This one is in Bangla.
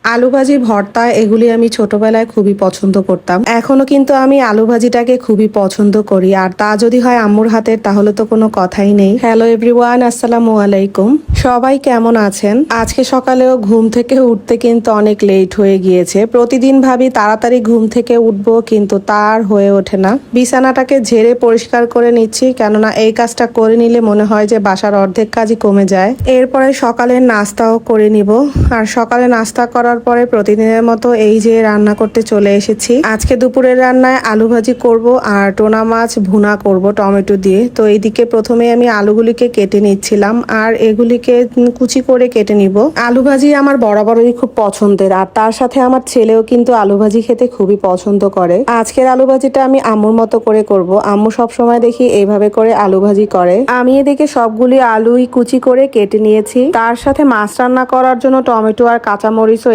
আলু ভাজি, ভর্তা এগুলি আমি ছোটবেলায় খুবই পছন্দ করতাম। এখনো কিন্তু আমি আলু ভাজিটাকে খুবই পছন্দ করি, আর তা যদি হয় আম্মুর হাতের তাহলে তো কোনো কথাই নেই। হ্যালো এভরিওয়ান, আসসালামু আলাইকুম। সবাই কেমন আছেন? আজকে সকালেও ঘুম থেকে উঠতে কিন্তু অনেক লেট হয়ে গিয়েছে। প্রতিদিন ভাবি তাড়াতাড়ি ঘুম থেকে উঠবো, কিন্তু তার হয়ে ওঠে না। বিছানাটাকে ঝেড়ে পরিষ্কার করে নিচ্ছি, কেননা এই কাজটা করে নিলে মনে হয় যে বাসার অর্ধেক কাজই কমে যায়। এরপরে সকালের নাস্তাও করে নিব। আর সকালে নাস্তা করার পরে প্রতিদিনের মতো এই যে রান্না করতে চলে এসেছি। আজকে দুপুরের রান্নায় আলু ভাজি করব আর টোনা মাছ ভুনা করব টমেটো দিয়ে। তো এইদিকে প্রথমে আমি আলুগুলিকে কেটে নিচ্ছিলাম, আর এগুলিকে কুচি করে কেটে নিব। আলু ভাজি আমার বরাবরই খুব পছন্দের, আর তার সাথে আমার ছেলেও কিন্তু আলু ভাজি খেতে খুবই পছন্দ করে। আজকের আলু ভাজিটা আমি আম্মুর মতো করে করব। আম্মু সব সময় দেখি এইভাবে করে আলু ভাজি করে। আমি এদিকে সবগুলি আলুই কুচি করে কেটে নিয়েছি। তার সাথে মাছ রান্না করার জন্য টমেটো আর কাঁচামরিচও